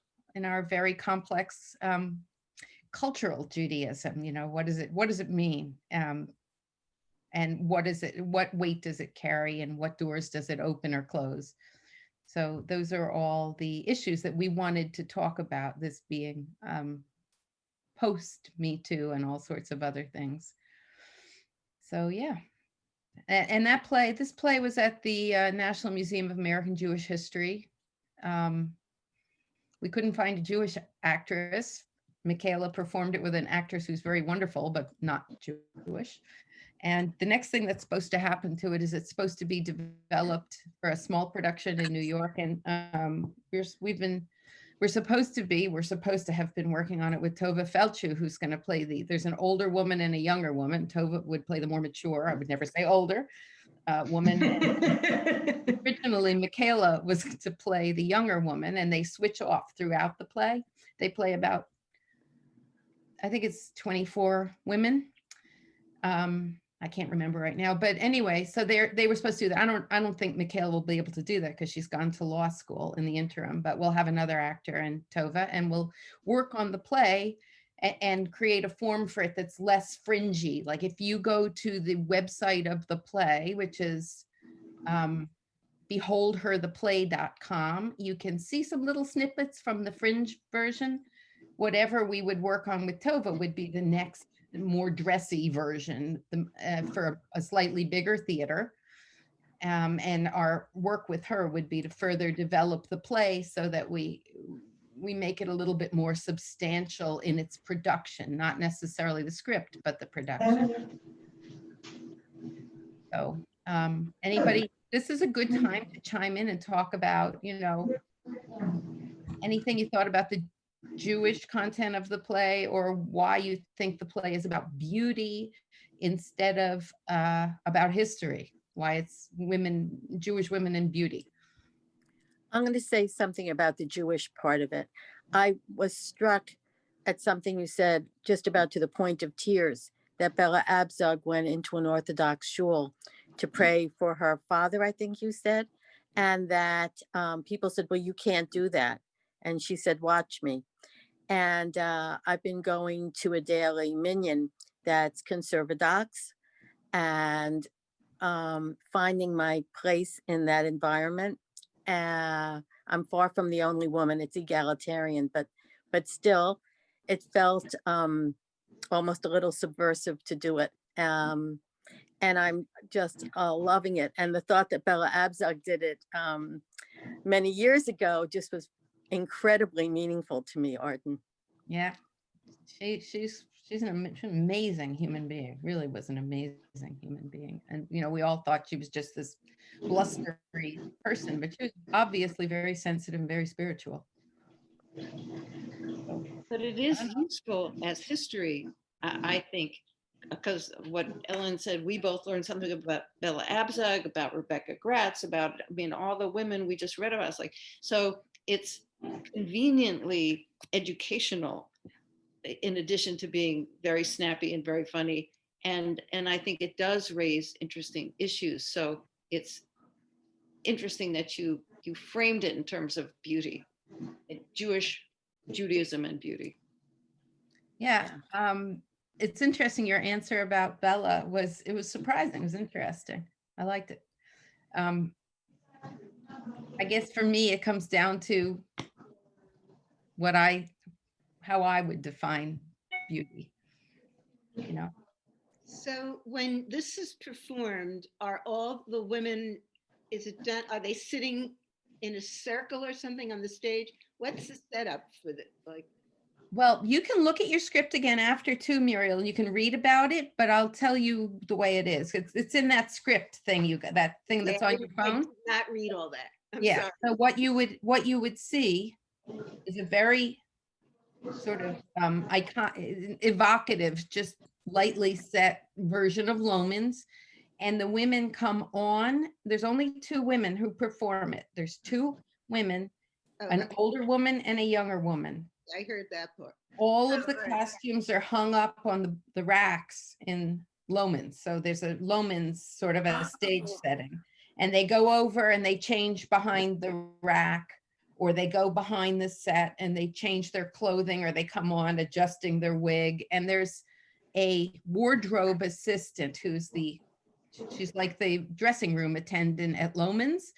very complex cultural Judaism. What does it mean? And what weight does it carry, and what doors does it open or close? So those are all the issues that we wanted to talk about, this being post Me Too and all sorts of other things. So yeah. And this play was at the National Museum of American Jewish History. We couldn't find a Jewish actress. Michaela performed it with an actress who's very wonderful, but not Jewish. And the next thing that's supposed to happen to it is it's supposed to be developed for a small production in New York. And we're supposed to have been working on it with Tova Feldshuh, who's going to play there's an older woman and a younger woman. Tova would play the more mature, I would never say older, woman. Originally, Michaela was to play the younger woman, and they switch off throughout the play. They play about, I think it's 24 women. I can't remember right now, but anyway, so they were supposed to do that. I don't think Michaela will be able to do that because she's gone to law school in the interim, but we'll have another actor in Tova, and we'll work on the play and create a form for it that's less fringy. Like if you go to the website of the play, which is beholdhertheplay.com. You can see some little snippets from the fringe version. Whatever we would work on with Tova would be the next more dressy version for a slightly bigger theater. And our work with her would be to further develop the play so that we make it a little bit more substantial in its production, not necessarily the script, but the production. So anybody, this is a good time to chime in and talk about, anything you thought about the Jewish content of the play, or why you think the play is about beauty instead of about history, why it's women, Jewish women and beauty. I'm going to say something about the Jewish part of it. I was struck at something you said, just about to the point of tears, that Bella Abzug went into an Orthodox shul to pray for her father, I think you said, and that people said, well, you can't do that. And she said, watch me. And I've been going to a daily minyan that's conservadox, and finding my place in that environment. I'm far from the only woman. It's egalitarian, but still, it felt almost a little subversive to do it. And I'm just loving it. And the thought that Bella Abzug did it many years ago just was incredibly meaningful to me, Arden. Yeah, she's an amazing human being. Really was an amazing human being. And we all thought she was just this blustery person, but she was obviously very sensitive and very spiritual. But it is useful as history, I think, because of what Ellen said, we both learned something about Bella Abzug, about Rebecca Gratz, about, all the women we just read about. It's like, so it's conveniently educational, in addition to being very snappy and very funny. And I think it does raise interesting issues. So it's interesting that you framed it in terms of beauty, Judaism and beauty. Yeah. It's interesting. Your answer about Bella was surprising. It was interesting. I liked it. I guess for me, it comes down to how I would define beauty, So when this is performed, are all the women, is it done, are they sitting in a circle or something on the stage? What's the setup for the, Well, you can look at your script again after too, Muriel, and you can read about it, but I'll tell you the way it is. It's in that script thing, that thing that's on your I phone. did not read all that. I'm Yeah. sorry. So what you would see is a very sort of evocative, just lightly set version of Loman's, and the women come on. There's only two women who perform it. There's two women, an older woman and a younger woman. I heard that part. All of the costumes are hung up on the racks in Loman's. So there's a Loman's sort of a stage setting, and they go over and they change behind the rack, or they go behind the set and they change their clothing, or they come on adjusting their wig. And there's a wardrobe assistant she's like the dressing room attendant at Loman's.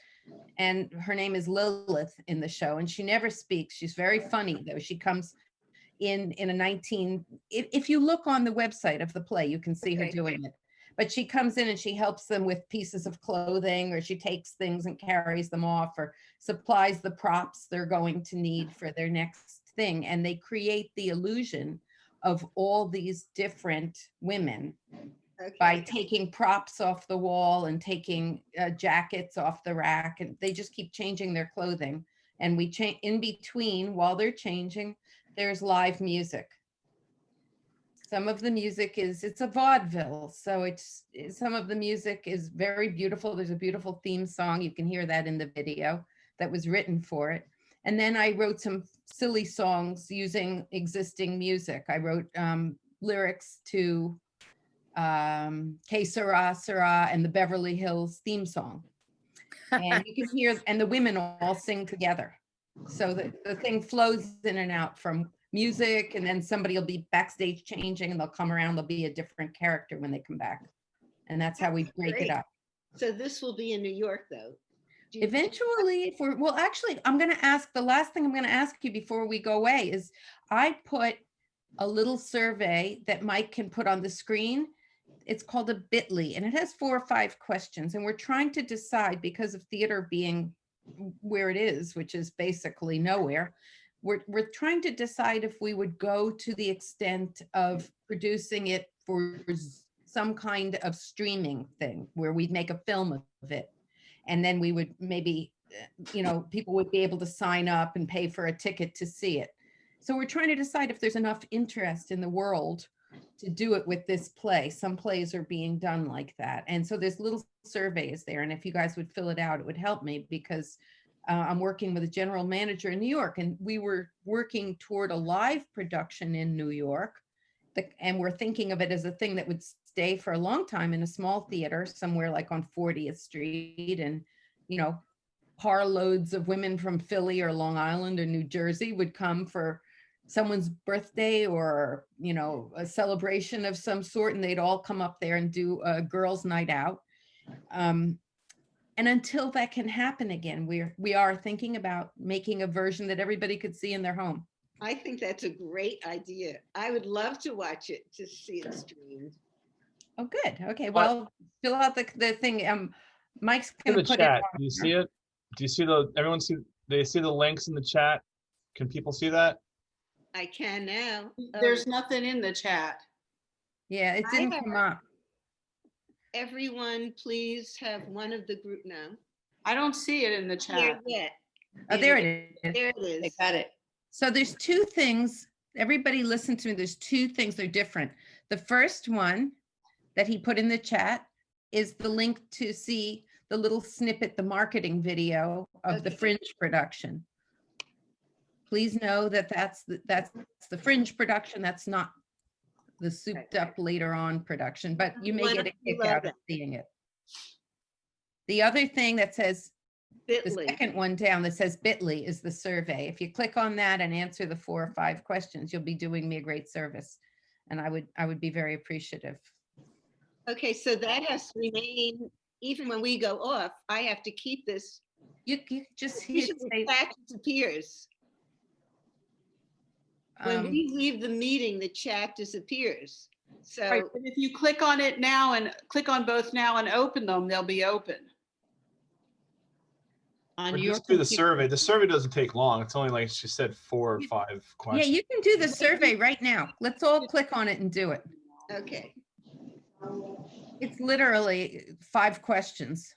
And her name is Lilith in the show, and she never speaks. She's very funny though. She comes in if you look on the website of the play, you can see her doing it. But she comes in and she helps them with pieces of clothing, or she takes things and carries them off, or supplies the props they're going to need for their next thing. And they create the illusion of all these different women by taking props off the wall and taking jackets off the rack, and they just keep changing their clothing. And we change in between while they're changing. There's live music. Some of the music it's a vaudeville, so some of the music is very beautiful. There's a beautiful theme song. You can hear that in the video that was written for it. And then I wrote some silly songs using existing music. I wrote lyrics to Que Sera Sera and the Beverly Hills theme song. And you can hear, and the women all sing together. So the thing flows in and out from music, and then somebody will be backstage changing, and they'll come around, they'll be a different character when they come back. And that's how we break it up. So this will be in New York though? Eventually, if we're, well, actually, I'm going to ask, the last thing I'm going to ask you before we go away is I put a little survey that Mike can put on the screen. It's called a bit.ly and it has 4 or 5 questions. And we're trying to decide, because of theater being where it is, which is basically nowhere, we're trying to decide if we would go to the extent of producing it for some kind of streaming thing where we'd make a film of it. And then we would maybe, people would be able to sign up and pay for a ticket to see it. So we're trying to decide if there's enough interest in the world to do it with this play. Some plays are being done like that. And so there's little surveys there. And if you guys would fill it out, it would help me, because I'm working with a general manager in New York, and we were working toward a live production in New York. And we're thinking of it as a thing that would stay for a long time in a small theater somewhere like on 40th Street. And, car loads of women from Philly or Long Island or New Jersey would come for someone's birthday or, a celebration of some sort. And they'd all come up there and do a girls' night out. And until that can happen again, we are thinking about making a version that everybody could see in their home. I think that's a great idea. I would love to watch it, to see it streamed. Oh, good. Okay. Well, fill out the thing. Mike's In going the to put it chat, on. do you see it? Do you see they see the links in the chat? Can people see that? I can now. There's nothing in the chat. Yeah, it didn't come up. Everyone, please have one of the group now. I don't see it in the Here chat. yet. Oh, there it is. There it is. I got it. So there's 2 things. Everybody listen to me. There's 2 things that are different. The first one that he put in the chat is the link to see the little snippet, the marketing video of the Fringe production. Please know that that's the Fringe production. That's not the souped up later on production, but you may get a kick out of seeing it. The other thing that says, the second one down that says bit.ly is the survey. If you click on that and answer the 4 or 5 questions, you'll be doing me a great service. And I would be very appreciative. Okay, so that has to remain, even when we go off, I have to keep this. You just Usually the chat disappears. When we leave the meeting, the chat disappears. So Right, but if you click on it now and click on both now and open them, they'll be open. On Or your just do the computer. survey. The survey doesn't take long. It's only, like she said, 4 or 5 Yeah, questions. you can do the survey right now. Let's all click on it and do it. okay. It's literally 5 questions.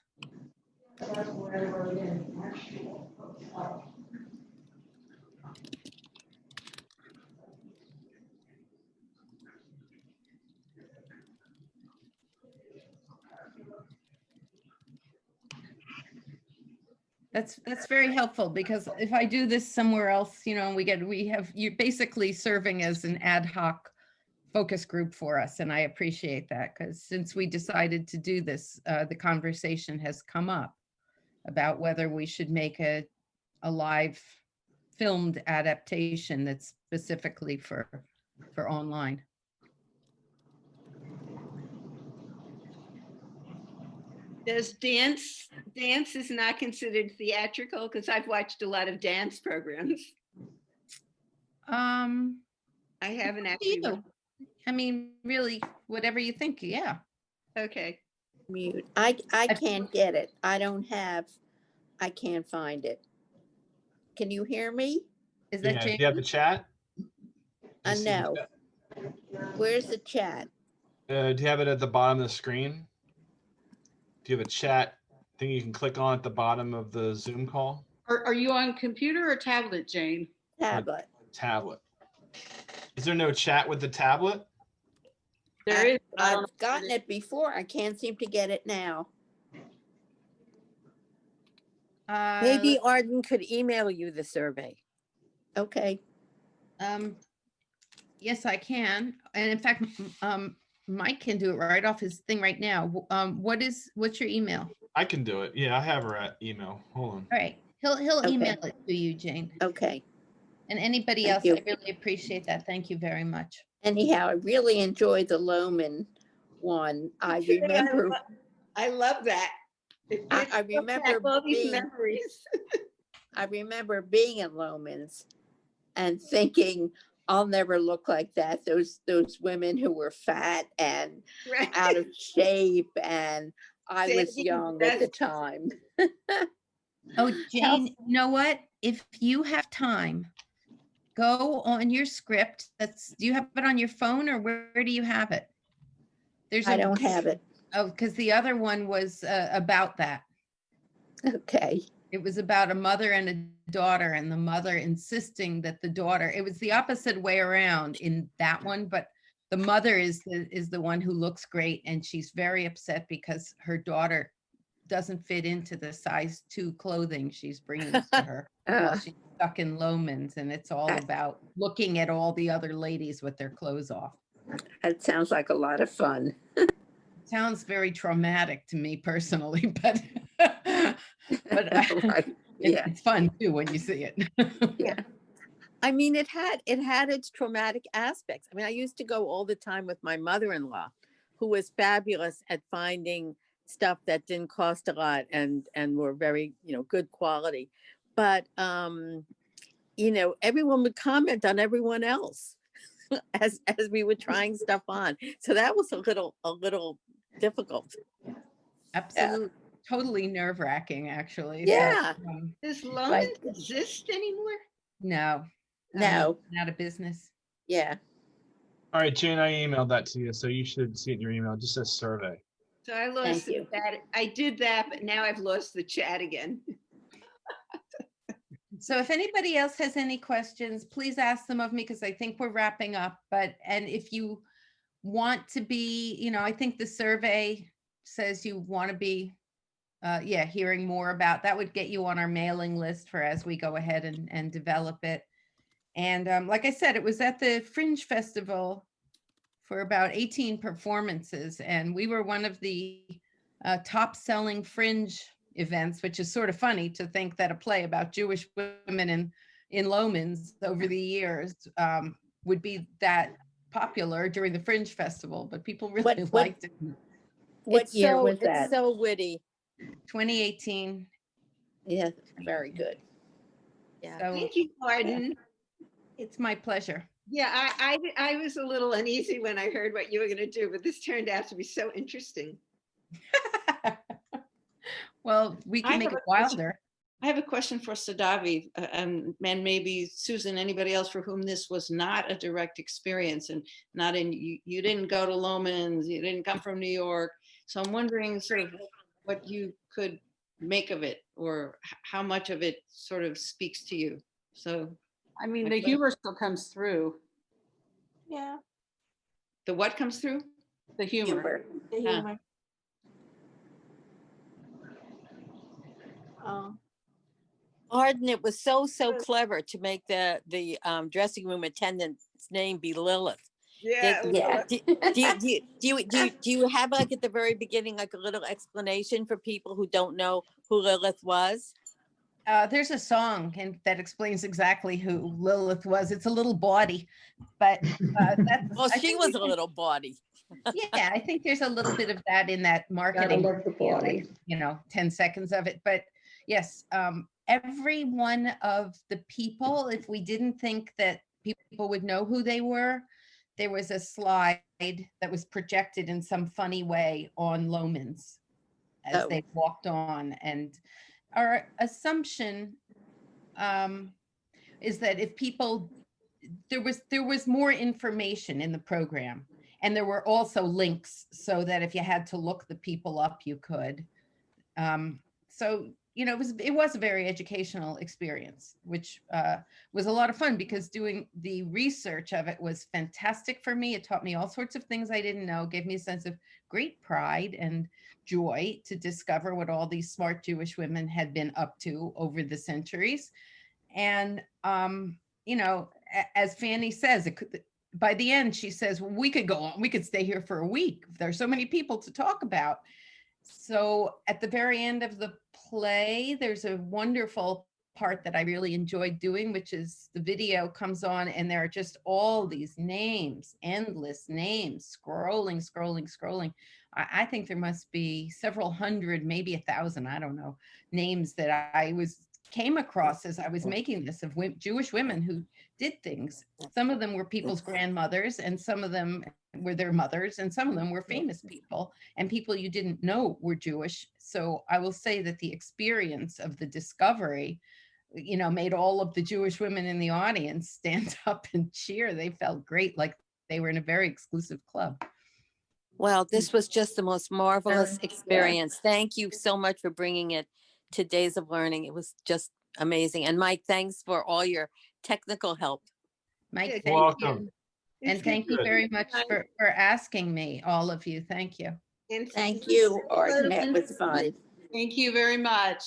That's very helpful, because if I do this somewhere else, you're basically serving as an ad hoc focus group for us. And I appreciate that, because since we decided to do this, the conversation has come up about whether we should make a live filmed adaptation that's specifically for online. Does dance is not considered theatrical? Because I've watched a lot of dance programs. I haven't actually. I mean, really, whatever you think. Yeah. Okay. Mute. I can't get it. I can't find it. Can you hear me? Is that Yeah, Jane? do you have the chat? No. Where's the chat? Do you have it at the bottom of the screen? Do you have a chat thing you can click on at the bottom of the Zoom call? Are you on computer or tablet, Jane? Tablet. Tablet. Is there no chat with the tablet? There is. I've gotten it before. I can't seem to get it now. Maybe Arden could email you the survey. Okay. Yes, I can. And in fact, Mike can do it right off his thing right now. What's your email? I can do it. Yeah, I have her at email. Hold on. All right. He'll Okay. email it to you, Jane. Okay. And anybody Thank else, you. I really appreciate that. Thank you very much. Anyhow, I really enjoyed the Loman one. I remember. I love that. I It brought back remember all these being, memories. I remember being in Loman's and thinking, I'll never look like that. Those women who were fat and Right. out of shape, and I was Sandy young at the West. time. Oh, Jane, you know what? If you have time, go on your script. Do you have it on your phone or where do you have it? There's I don't have it. Oh, because the other one was about that. Okay. It was about a mother and a daughter, and the mother insisting that the daughter, it was the opposite way around in that one, but the mother is the one who looks great, and she's very upset because her daughter doesn't fit into the size 2 clothing she's bringing to her while she's stuck in Loman's, and it's all about looking at all the other ladies with their clothes off. That sounds like a lot of fun. Sounds very traumatic to me personally, but Right. Yeah. it's fun too when you see it. Yeah. I mean, it had its traumatic aspects. I mean, I used to go all the time with my mother-in-law, who was fabulous at finding stuff that didn't cost a lot and were very, good quality. But everyone would comment on everyone else as we were trying stuff on. So that was a little difficult. Absolutely. Totally nerve-wracking, actually. Yeah. But, Does Loman exist anymore? no. No. Not a business. Yeah. All right, Jane, I emailed that to you, so you should see it in your email. It just says survey. So I lost the chat. I did that, but now I've lost the chat again. So if anybody else has any questions, please ask them of me because I think we're wrapping up. And if you want to be, I think the survey says you want to be, hearing more about, that would get you on our mailing list for as we go ahead and develop it. And like I said, it was at the Fringe Festival for about 18 performances, and we were one of the top selling Fringe events, which is sort of funny to think that a play about Jewish women in Loman's over the years would be that popular during the Fringe Festival, but people really liked it. What year was that? It's so witty. 2018. Yeah, very good. Yeah. So Thank you, Arden. it's my pleasure. Yeah, I was a little uneasy when I heard what you were going to do, but this turned out to be so interesting. Well, we can make it wilder. I have a question for Sadavi, and maybe Susan, anybody else for whom this was not a direct experience, and not in, you didn't go to Loman's, you didn't come from New York. So I'm wondering sort of what you could make of it, or how much of it sort of speaks to you. So, I mean, the humor still comes through. Yeah, the what comes through? The humor. the humor. Arden, it was so clever to make the dressing room attendant's name be Lilith. Yeah. Do you have, like, at the very beginning, like a little explanation for people who don't know who Lilith was? There's a song that explains exactly who Lilith was. It's a little bawdy, but that's, well, she was a little bawdy. Yeah, I think there's a little bit of that in that marketing, love the bawdy. 10 seconds of it. But yes, every one of the people, if we didn't think that people would know who they were, there was a slide that was projected in some funny way on Loman's as they walked on. And our assumption is that if people, there was more information in the program, and there were also links so that if you had to look the people up, you could. So, it was a very educational experience, which was a lot of fun because doing the research of it was fantastic for me. It taught me all sorts of things I didn't know, gave me a sense of great pride and joy to discover what all these smart Jewish women had been up to over the centuries. And, as Fanny says, by the end, she says, well, we could go on, we could stay here for a week. There's so many people to talk about. So at the very end of the play, there's a wonderful part that I really enjoyed doing, which is the video comes on and there are just all these names, endless names, scrolling. I think there must be several hundred, maybe 1,000, I don't know, names that came across as I was making this of Jewish women who did things. Some of them were people's grandmothers, and some of them were their mothers, and some of them were famous people and people you didn't know were Jewish. So I will say that the experience of the discovery, made all of the Jewish women in the audience stand up and cheer. They felt great, like they were in a very exclusive club. Well, this was just the most marvelous experience. Thank you so much for bringing it to Days of Learning. It was just amazing. And Mike, thanks for all your technical help. Mike, You're thank welcome. you. And thank you good. very much for asking me, all of you. Thank you. And Thank you, Arden. It was fun. Thank you very much.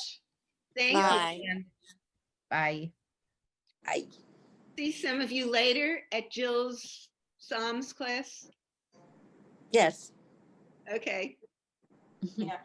thank you. Bye. Bye. I See some of you later at Jill's Psalms class. Yes. Okay. Yeah.